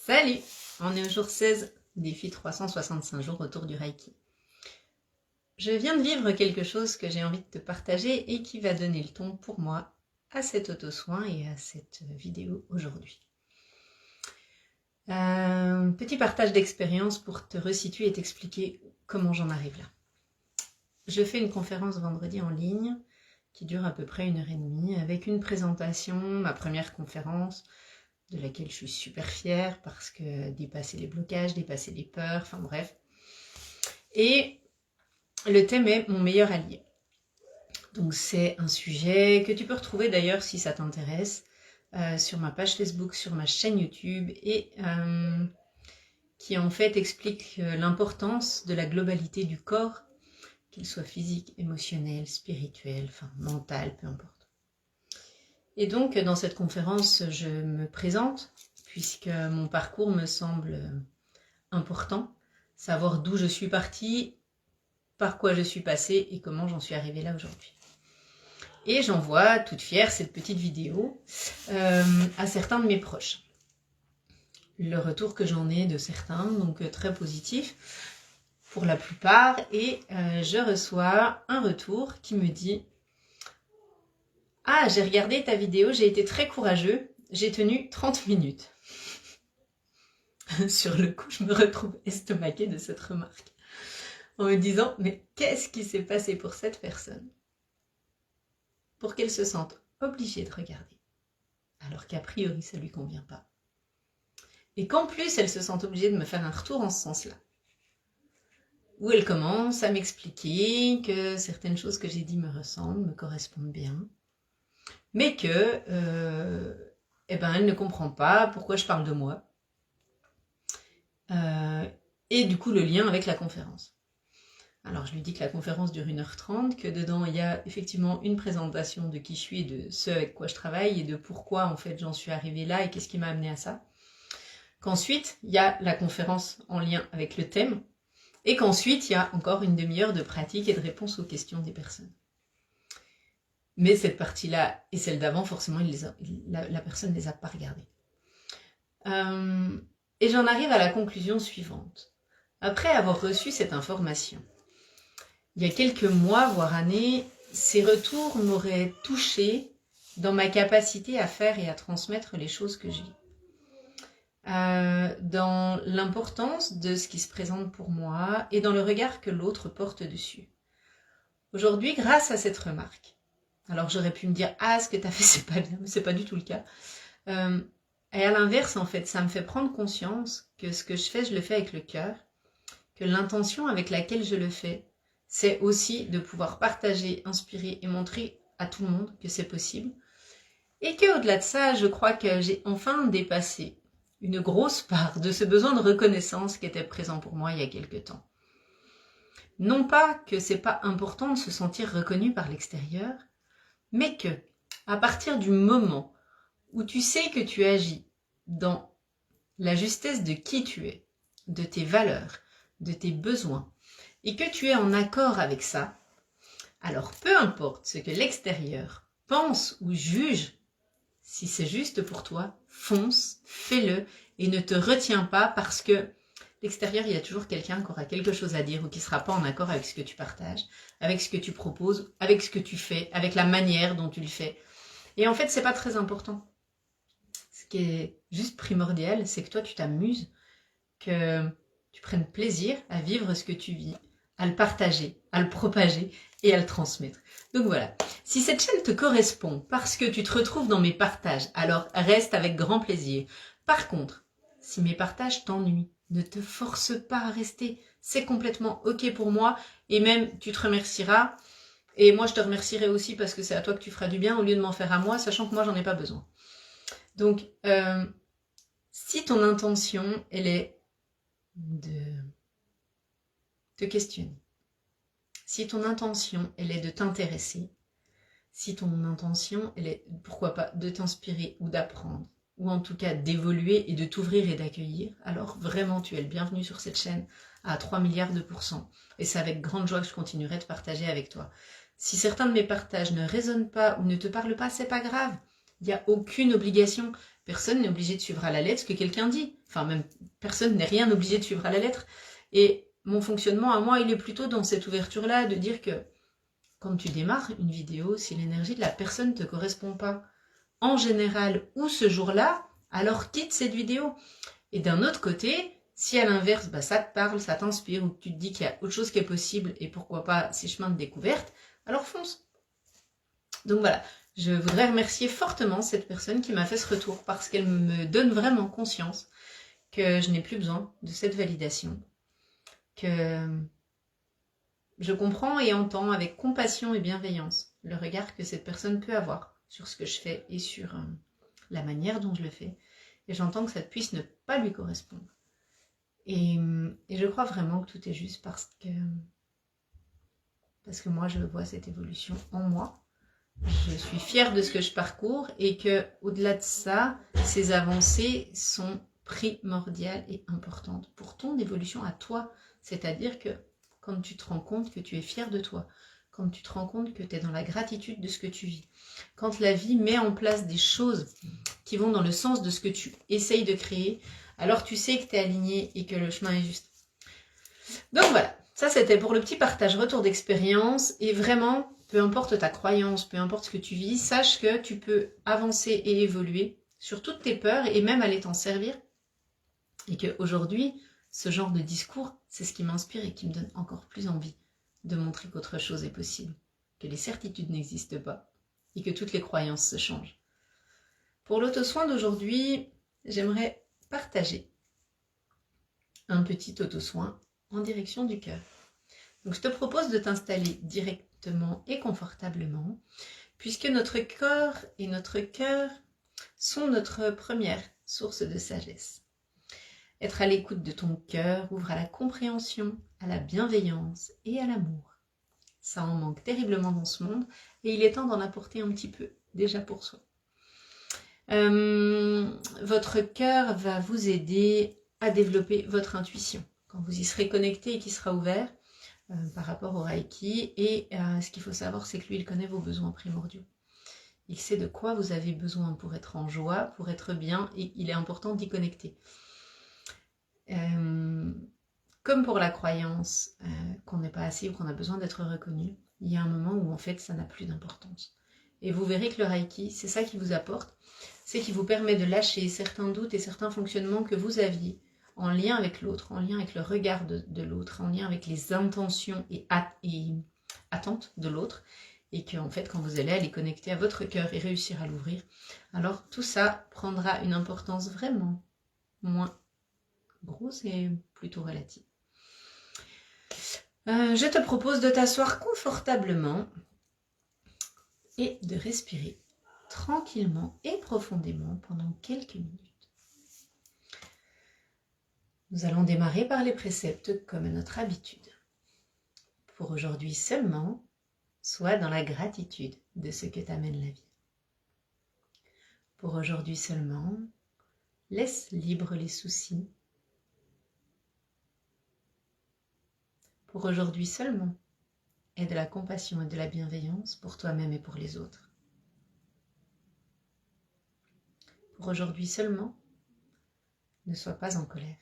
Salut! On est au jour 16, défi 365 jours autour du Reiki. Je viens de vivre quelque chose que j'ai envie de te partager et qui va donner le ton pour moi à cet auto-soin et à cette vidéo aujourd'hui. Petit partage d'expérience pour te resituer et t'expliquer comment j'en arrive là. Je fais une conférence vendredi en ligne qui dure à peu près 1h30 avec une présentation, ma première conférence, de laquelle je suis super fière parce que dépasser les blocages, dépasser les peurs, enfin bref. Et le thème est mon meilleur allié. Donc c'est un sujet que tu peux retrouver d'ailleurs si ça t'intéresse sur ma page Facebook, sur ma chaîne YouTube et qui en fait explique l'importance de la globalité du corps, qu'il soit physique, émotionnel, spirituel, enfin mental, peu importe. Et donc, dans cette conférence, je me présente, puisque mon parcours me semble important, savoir d'où je suis partie, par quoi je suis passée et comment j'en suis arrivée là aujourd'hui. Et j'envoie, toute fière, cette petite vidéo à certains de mes proches. Le retour que j'en ai de certains, donc très positif pour la plupart, et je reçois un retour qui me dit: ah, j'ai regardé ta vidéo, j'ai été très courageux, j'ai tenu 30 minutes. Sur le coup, je me retrouve estomaquée de cette remarque, en me disant, mais qu'est-ce qui s'est passé pour cette personne pour qu'elle se sente obligée de regarder, alors qu'a priori ça lui convient pas. Et qu'en plus, elle se sente obligée de me faire un retour en ce sens-là, où elle commence à m'expliquer que certaines choses que j'ai dit me ressemblent, me correspondent bien, mais que elle ne comprend pas pourquoi je parle de moi. Et du coup, le lien avec la conférence. Alors, je lui dis que la conférence dure 1h30, que dedans, il y a effectivement une présentation de qui je suis, de ce avec quoi je travaille et de pourquoi, en fait, j'en suis arrivée là et qu'est-ce qui m'a amenée à ça. Qu'ensuite, il y a la conférence en lien avec le thème et qu'ensuite, il y a encore une demi-heure de pratique et de réponse aux questions des personnes. Mais cette partie-là et celle d'avant, forcément, la personne ne les a pas regardées. Et j'en arrive à la conclusion suivante. Après avoir reçu cette information, il y a quelques mois, voire années, ces retours m'auraient touchée dans ma capacité à faire et à transmettre les choses que je vis. Dans l'importance de ce qui se présente pour moi et dans le regard que l'autre porte dessus. Aujourd'hui, grâce à cette remarque, alors j'aurais pu me dire « Ah, ce que tu as fait, c'est pas bien », mais c'est pas du tout le cas. Et à l'inverse, en fait, ça me fait prendre conscience que ce que je fais, je le fais avec le cœur, que l'intention avec laquelle je le fais, c'est aussi de pouvoir partager, inspirer et montrer à tout le monde que c'est possible. Et qu'au-delà de ça, je crois que j'ai enfin dépassé une grosse part de ce besoin de reconnaissance qui était présent pour moi il y a quelque temps. Non pas que c'est pas important de se sentir reconnu par l'extérieur, mais que, à partir du moment où tu sais que tu agis dans la justesse de qui tu es, de tes valeurs, de tes besoins, et que tu es en accord avec ça, alors peu importe ce que l'extérieur pense ou juge, si c'est juste pour toi, fonce, fais-le et ne te retiens pas parce que l'extérieur, il y a toujours quelqu'un qui aura quelque chose à dire ou qui ne sera pas en accord avec ce que tu partages, avec ce que tu proposes, avec ce que tu fais, avec la manière dont tu le fais. Et en fait, c'est pas très important. Ce qui est juste primordial, c'est que toi, tu t'amuses, que tu prennes plaisir à vivre ce que tu vis, à le partager, à le propager et à le transmettre. Donc voilà, si cette chaîne te correspond parce que tu te retrouves dans mes partages, alors reste avec grand plaisir. Par contre, si mes partages t'ennuient, ne te force pas à rester, c'est complètement ok pour moi et même tu te remercieras et moi je te remercierai aussi parce que c'est à toi que tu feras du bien au lieu de m'en faire à moi, sachant que moi j'en ai pas besoin. Donc, si ton intention, elle est de te questionner, si ton intention, elle est de t'intéresser, si ton intention, elle est, pourquoi pas, de t'inspirer ou d'apprendre, ou en tout cas d'évoluer et de t'ouvrir et d'accueillir, alors vraiment tu es le bienvenu sur cette chaîne à 3 milliards de %. Et c'est avec grande joie que je continuerai de partager avec toi. Si certains de mes partages ne résonnent pas ou ne te parlent pas, c'est pas grave. Il n'y a aucune obligation. Personne n'est obligé de suivre à la lettre ce que quelqu'un dit. Enfin, même personne n'est rien obligé de suivre à la lettre. Et mon fonctionnement à moi, il est plutôt dans cette ouverture-là, de dire que quand tu démarres une vidéo, si l'énergie de la personne ne te correspond pas, en général, ou ce jour-là, alors quitte cette vidéo. Et d'un autre côté, si à l'inverse, ça te parle, ça t'inspire, ou que tu te dis qu'il y a autre chose qui est possible, et pourquoi pas ces chemins de découverte, alors fonce. Donc voilà, je voudrais remercier fortement cette personne qui m'a fait ce retour, parce qu'elle me donne vraiment conscience que je n'ai plus besoin de cette validation, que je comprends et entends avec compassion et bienveillance le regard que cette personne peut avoir sur ce que je fais et sur la manière dont je le fais. Et j'entends que ça puisse ne pas lui correspondre. Et je crois vraiment que tout est juste parce que moi, je vois cette évolution en moi. Je suis fière de ce que je parcours et que, au-delà de ça, ces avancées sont primordiales et importantes pour ton évolution à toi. C'est-à-dire que quand tu te rends compte que tu es fier de toi, quand tu te rends compte que tu es dans la gratitude de ce que tu vis, quand la vie met en place des choses qui vont dans le sens de ce que tu essayes de créer, alors tu sais que tu es aligné et que le chemin est juste. Donc voilà, ça c'était pour le petit partage, retour d'expérience. Et vraiment, peu importe ta croyance, peu importe ce que tu vis, sache que tu peux avancer et évoluer sur toutes tes peurs et même aller t'en servir. Et qu'aujourd'hui, ce genre de discours, c'est ce qui m'inspire et qui me donne encore plus envie de montrer qu'autre chose est possible, que les certitudes n'existent pas et que toutes les croyances se changent. Pour l'auto-soin d'aujourd'hui, j'aimerais partager un petit auto-soin en direction du cœur. Donc je te propose de t'installer directement et confortablement, puisque notre corps et notre cœur sont notre première source de sagesse. Être à l'écoute de ton cœur ouvre à la compréhension, à la bienveillance et à l'amour. Ça en manque terriblement dans ce monde et il est temps d'en apporter un petit peu, déjà pour soi. Votre cœur va vous aider à développer votre intuition. Quand vous y serez connecté et qu'il sera ouvert par rapport au Reiki, et ce qu'il faut savoir, c'est que lui, il connaît vos besoins primordiaux. Il sait de quoi vous avez besoin pour être en joie, pour être bien, et il est important d'y connecter. Comme pour la croyance qu'on n'est pas assez ou qu'on a besoin d'être reconnu, il y a un moment où en fait ça n'a plus d'importance. Et vous verrez que le Reiki, c'est ça qui vous apporte, c'est qui vous permet de lâcher certains doutes et certains fonctionnements que vous aviez en lien avec l'autre, en lien avec le regard de l'autre, en lien avec les intentions et attentes de l'autre, et que en fait quand vous allez aller connecter à votre cœur et réussir à l'ouvrir, alors tout ça prendra une importance vraiment moins grosse et plutôt relative. Je te propose de t'asseoir confortablement et de respirer tranquillement et profondément pendant quelques minutes. Nous allons démarrer par les préceptes comme à notre habitude. Pour aujourd'hui seulement, sois dans la gratitude de ce que t'amène la vie. Pour aujourd'hui seulement, laisse libre les soucis. Pour aujourd'hui seulement, aie de la compassion et de la bienveillance pour toi-même et pour les autres. Pour aujourd'hui seulement, ne sois pas en colère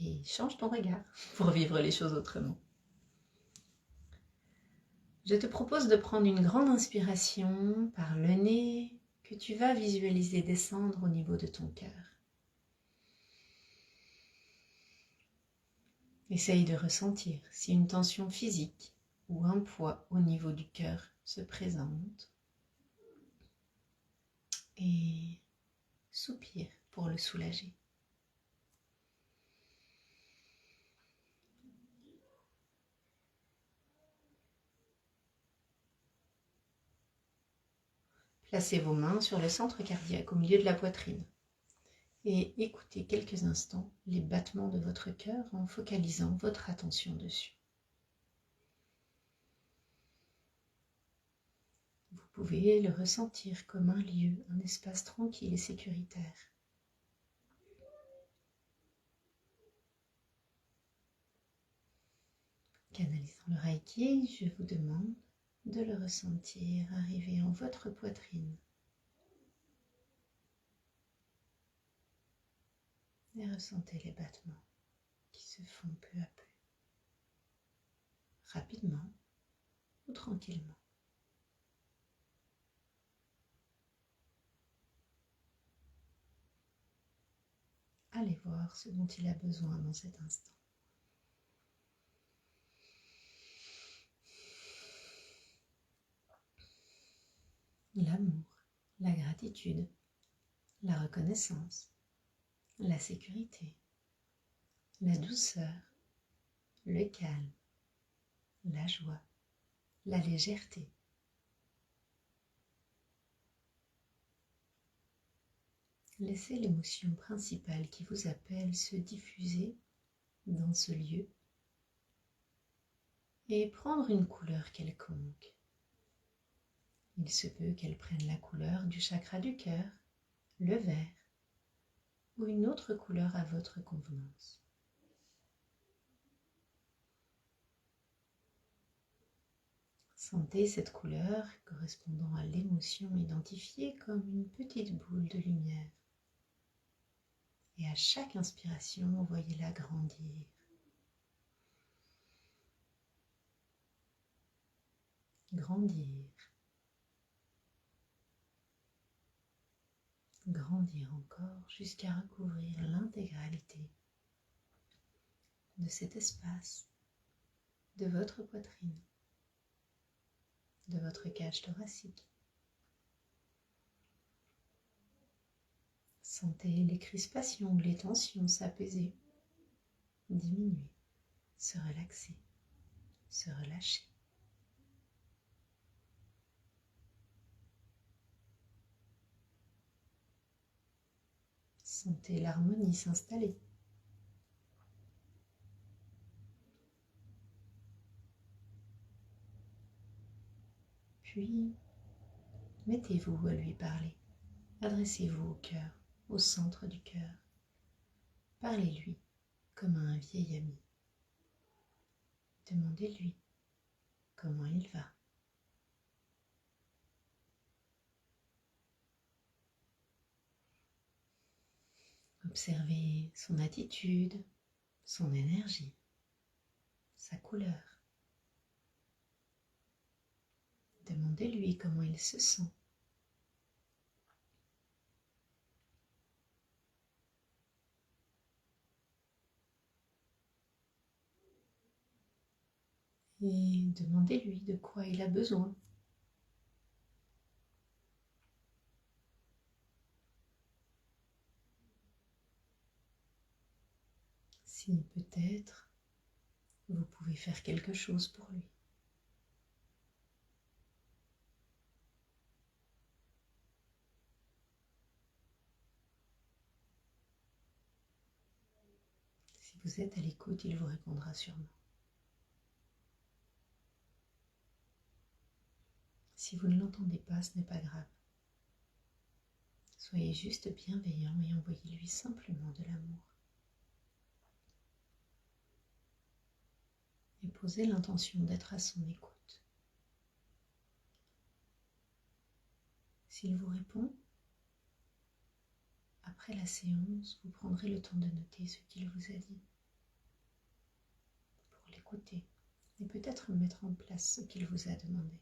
et change ton regard pour vivre les choses autrement. Je te propose de prendre une grande inspiration par le nez que tu vas visualiser descendre au niveau de ton cœur. Essaye de ressentir si une tension physique ou un poids au niveau du cœur se présente et soupire pour le soulager. Placez vos mains sur le centre cardiaque au milieu de la poitrine et écoutez quelques instants les battements de votre cœur en focalisant votre attention dessus. Vous pouvez le ressentir comme un lieu, un espace tranquille et sécuritaire. Canalisant le Reiki, je vous demande de le ressentir arriver en votre poitrine. et ressentez les battements qui se font peu à peu, rapidement ou tranquillement. Allez voir ce dont il a besoin dans cet instant. L'amour, la gratitude, la reconnaissance, la sécurité, la douceur, le calme, la joie, la légèreté. Laissez l'émotion principale qui vous appelle se diffuser dans ce lieu et prendre une couleur quelconque. Il se peut qu'elle prenne la couleur du chakra du cœur, le vert, ou une autre couleur à votre convenance. Sentez cette couleur correspondant à l'émotion identifiée comme une petite boule de lumière. Et à chaque inspiration, voyez-la grandir. Grandir. Grandir encore jusqu'à recouvrir l'intégralité de cet espace, de votre poitrine, de votre cage thoracique. Sentez les crispations ou les tensions s'apaiser, diminuer, se relaxer, se relâcher. Sentez l'harmonie s'installer. Puis, mettez-vous à lui parler. Adressez-vous au cœur, au centre du cœur. Parlez-lui comme à un vieil ami. Demandez-lui comment il va. Observez son attitude, son énergie, sa couleur. Demandez-lui comment il se sent. Et demandez-lui de quoi il a besoin. Si peut-être vous pouvez faire quelque chose pour lui. Si vous êtes à l'écoute, il vous répondra sûrement. Si vous ne l'entendez pas, ce n'est pas grave. Soyez juste bienveillant et envoyez-lui simplement de l'amour. Et posez l'intention d'être à son écoute. S'il vous répond, après la séance, vous prendrez le temps de noter ce qu'il vous a dit pour l'écouter et peut-être mettre en place ce qu'il vous a demandé.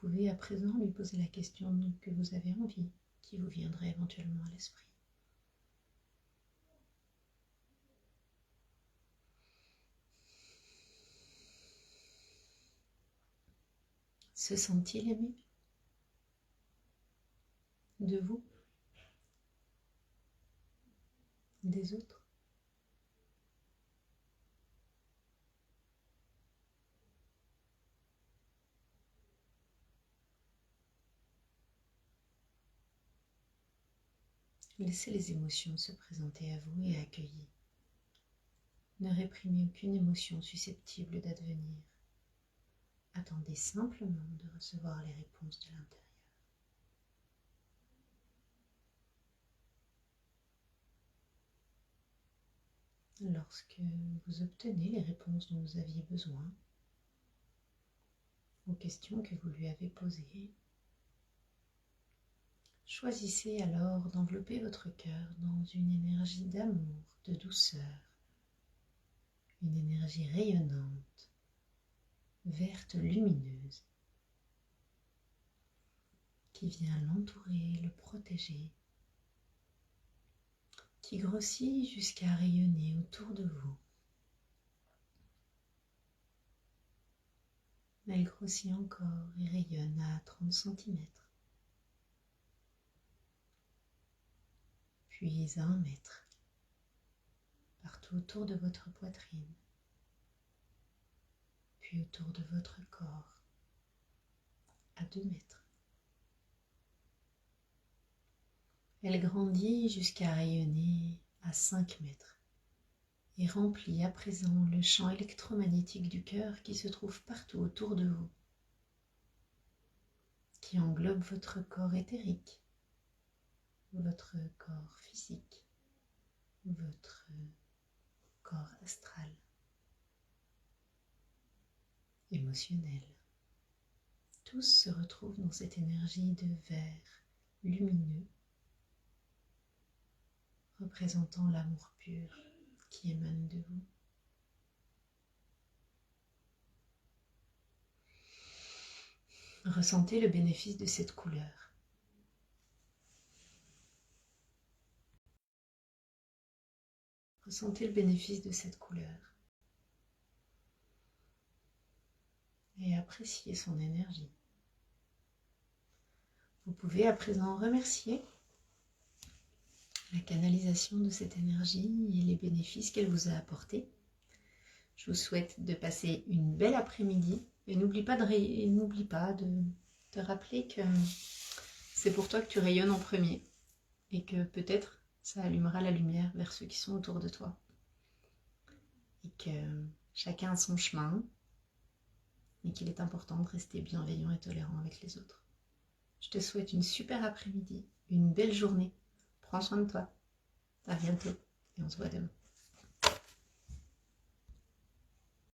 Vous pouvez à présent lui poser la question que vous avez envie, qui vous viendrait éventuellement à l'esprit. Se sent-il aimé de vous, des autres? Laissez les émotions se présenter à vous et accueillir. Ne réprimez aucune émotion susceptible d'advenir. Attendez simplement de recevoir les réponses de l'intérieur. lorsque vous obtenez les réponses dont vous aviez besoin aux questions que vous lui avez posées, choisissez alors d'envelopper votre cœur dans une énergie d'amour, de douceur, une énergie rayonnante, verte lumineuse, qui vient l'entourer, le protéger, qui grossit jusqu'à rayonner autour de vous. Elle grossit encore et rayonne à 30 cm, puis à 1 mètre, partout autour de votre poitrine, puis autour de votre corps, à 2 mètres. Elle grandit jusqu'à rayonner à 5 mètres et remplit à présent le champ électromagnétique du cœur qui se trouve partout autour de vous, qui englobe votre corps éthérique, votre corps physique, votre corps astral, émotionnel. Tous se retrouvent dans cette énergie de vert lumineux, représentant l'amour pur qui émane de vous. Ressentez le bénéfice de cette couleur. Ressentez le bénéfice de cette couleur. Et appréciez son énergie. Vous pouvez à présent remercier la canalisation de cette énergie et les bénéfices qu'elle vous a apportés. Je vous souhaite de passer une belle après-midi et n'oublie pas de te rappeler que c'est pour toi que tu rayonnes en premier et que peut-être ça allumera la lumière vers ceux qui sont autour de toi et que chacun a son chemin et qu'il est important de rester bienveillant et tolérant avec les autres. Je te souhaite une super après-midi, une belle journée. Prends soin de toi. À bientôt et on se voit demain.